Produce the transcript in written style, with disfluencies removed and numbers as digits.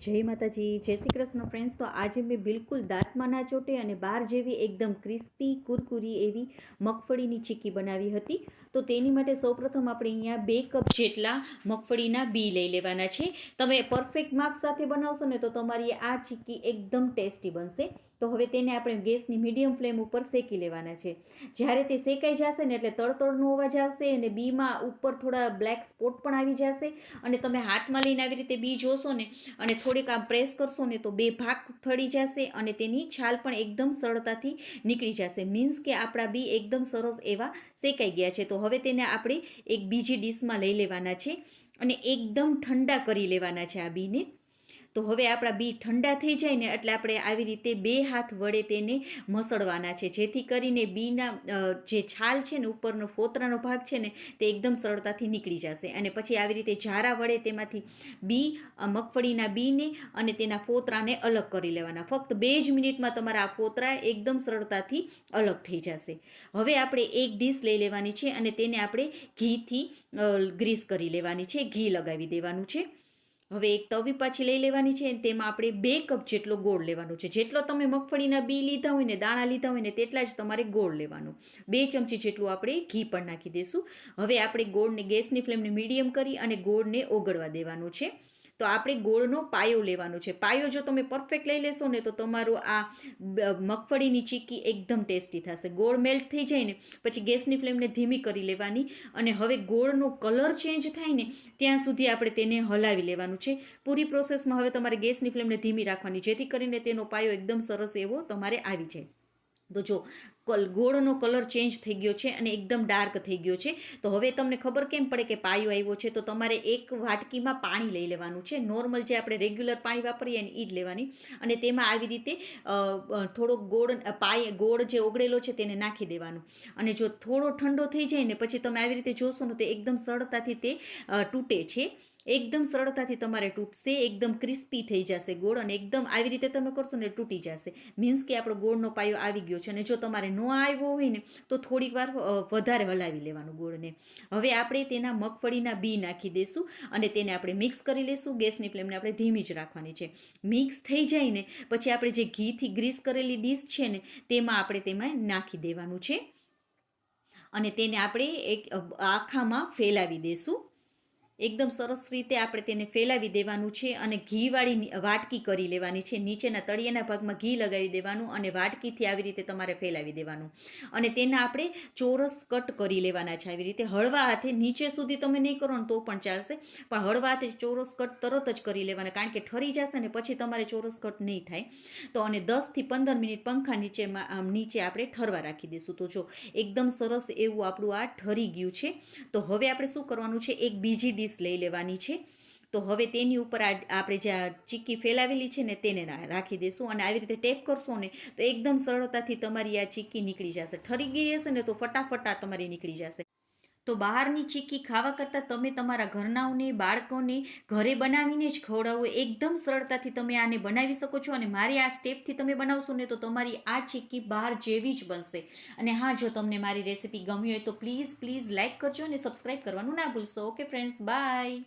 જય માતાજી, જય શ્રી કૃષ્ણ ફ્રેન્ડ્સ. તો આજે મેં બિલકુલ દાંતમાં ના ચોટે અને બહાર જેવી એકદમ ક્રિસ્પી કુરકુરી એવી મગફળીની ચીક્કી બનાવી હતી. તો તેની માટે સૌપ્રથમ આપણે અહીંયા 2 કપ જેટલા મગફળીના બી લઈ લેવાના છે. તમે પરફેક્ટ માપ સાથે બનાવશો ને તો તમારી આ ચીક્કી એકદમ ટેસ્ટી બનશે. તો હવે તેને આપણે ગેસની મીડિયમ ફ્લેમ ઉપર શેકી લેવાના છે. જ્યારે તે શેકાઈ જશે ને એટલે તળતળનો અવાજ આવશે અને બીમાં ઉપર થોડા બ્લેક સ્પોટ પણ આવી જશે. અને તમે હાથમાં લઈને આવી રીતે બી જોશો ને અને થોડીક આમ પ્રેસ કરશો ને તો 2 ભાગ ફળી જશે અને તેની છાલ પણ એકદમ સરળતાથી નીકળી જશે. મીન્સ કે આપણા બી એકદમ સરસ એવા શેકાઈ ગયા છે. તો હવે તેને આપણે એક બીજી ડીશમાં લઈ લેવાના છે અને એકદમ ઠંડા કરી લેવાના છે આ બીને. તો હવે આપણા બી ઠંડા થઈ જાય ને એટલે આપણે આવી રીતે 2 હાથ વડે તેને મસળવાના છે, જેથી કરીને બીના જે છાલ છે ને ઉપરનો ફોતરાનો ભાગ છે ને તે એકદમ સરળતાથી નીકળી જશે. અને પછી આવી રીતે ઝારા વડે તેમાંથી મગફળીના બીને અને તેના ફોતરાને અલગ કરી લેવાના. ફક્ત 2 જ મિનિટમાં તમારા આ ફોતરા એકદમ સરળતાથી અલગ થઈ જશે. હવે આપણે એક ડીશ લઈ લેવાની છે અને તેને આપણે ઘીથી ગ્રીસ કરી લેવાની છે, ઘી લગાવી દેવાનું છે. હવે એક તવી પાછી લઈ લેવાની છે અને તેમાં આપણે 2 કપ જેટલો ગોળ લેવાનો છે. જેટલો તમે મગફળીના બી લીધા હોય ને, દાણા લીધા હોય ને, તેટલા જ તમારે ગોળ લેવાનું. 2 ચમચી જેટલું આપણે ઘી પણ નાખી દઈશું. હવે આપણે ગોળને ગેસની ફ્લેમને મીડિયમ કરી અને ગોળને ઓગળવા દેવાનું છે. તો આપણે ગોળનો પાયો લેવાનો છે. પાયો જો તમે પરફેક્ટ લઈ લેશો ને તો તમારું આ મગફળીની ચીક્કી એકદમ ટેસ્ટી થશે. ગોળ મેલ્ટ થઈ જાય ને પછી ગેસની ફ્લેમને ધીમી કરી લેવાની અને હવે ગોળનો કલર ચેન્જ થાય ને ત્યાં સુધી આપણે તેને હલાવી લેવાનું છે. પૂરી પ્રોસેસમાં હવે તમારે ગેસની ફ્લેમને ધીમી રાખવાની, જેથી કરીને તેનો પાયો એકદમ સરસ એવો તમારે આવી જાય. તો જો ગોળનો કલર ચેન્જ થઈ ગયો છે અને એકદમ ડાર્ક થઈ ગયો છે. તો હવે તમને ખબર કેમ પડે કે પાયો આવ્યો છે? તો તમારે એક વાટકીમાં પાણી લઈ લેવાનું છે. નોર્મલ જે આપણે રેગ્યુલર પાણી વાપરીએ ને એ જ લેવાની અને તેમાં આવી રીતે થોડોક ગોળ જે ઓગળેલો છે તેને નાખી દેવાનું. અને જો થોડો ઠંડો થઈ જાય ને પછી તમે આવી રીતે જોશો ને તો એકદમ સરળતાથી તે તૂટે છે. એકદમ સરળતાથી તમારે તૂટશે, એકદમ ક્રિસ્પી થઈ જશે ગોળ અને એકદમ આવી રીતે તમે કરશો ને તૂટી જશે. મીન્સ કે આપણો ગોળનો પાયો આવી ગયો છે. અને જો તમારે ન આવ્યો હોય ને તો થોડીક વાર વધારે હલાવી લેવાનું ગોળને. હવે આપણે તેના મગફળીના બી નાખી દઈશું અને તેને આપણે મિક્સ કરી લઈશું. ગેસની ફ્લેમને આપણે ધીમી જ રાખવાની છે. મિક્સ થઈ જાય ને પછી આપણે જે ઘીથી ગ્રીસ કરેલી ડીશ છે ને તેમાં નાખી દેવાનું છે અને તેને આપણે એક આખામાં ફેલાવી દઈશું. એકદમ સરસ રીતે આપણે તેને ફેલાવી દેવાનું છે અને ઘીવાળી વાટકી કરી લેવાની છે. નીચેના તળિયાના ભાગમાં ઘી લગાવી દેવાનું અને વાટકીથી આવી રીતે તમારે ફેલાવી દેવાનું અને તેના આપણે ચોરસ કટ કરી લેવાના છે. આવી રીતે હળવા હાથે, નીચે સુધી તમે નહીં કરો ને તો પણ ચાલશે, પણ હળવા હાથે ચોરસ કટ તરત જ કરી લેવાના, કારણ કે ઠરી જશે ને પછી તમારે ચોરસ કટ નહીં થાય. તો અને 10 થી 15 મિનિટ પંખા નીચે આપણે ઠરવા રાખી દઈશું. તો જો એકદમ સરસ એવું આપણું આ ઠરી ગયું છે. તો હવે આપણે શું કરવાનું છે, એક બીજી ડીશ લઈ લેવાની છે. તો હવે તેની ઉપર આપણે જે ચીક્કી ફેલાવેલી છે ને તેને રાખી દઈશું અને આવી રીતે ટેપ કરશો ને તો એકદમ સરળતાથી તમારી આ ચીક્કી નીકળી જશે. ઠરી ગઈ હશે ને તો ફટાફટ તમારી નીકળી જશે. તો બહારની ચીક્કી ખાવા કરતાં તમે તમારા ઘરનાઓને, બાળકોને ઘરે બનાવીને જ ખવડાવો. એકદમ સરળતાથી તમે આને બનાવી શકો છો અને મારી આ સ્ટેપથી તમે બનાવશો ને તો તમારી આ ચીક્કી બહાર જેવી જ બનશે. અને હા, જો તમને મારી રેસિપી ગમી હોય તો પ્લીઝ લાઇક કરજો અને સબસ્ક્રાઈબ કરવાનું ના ભૂલશો. Okay friends, by.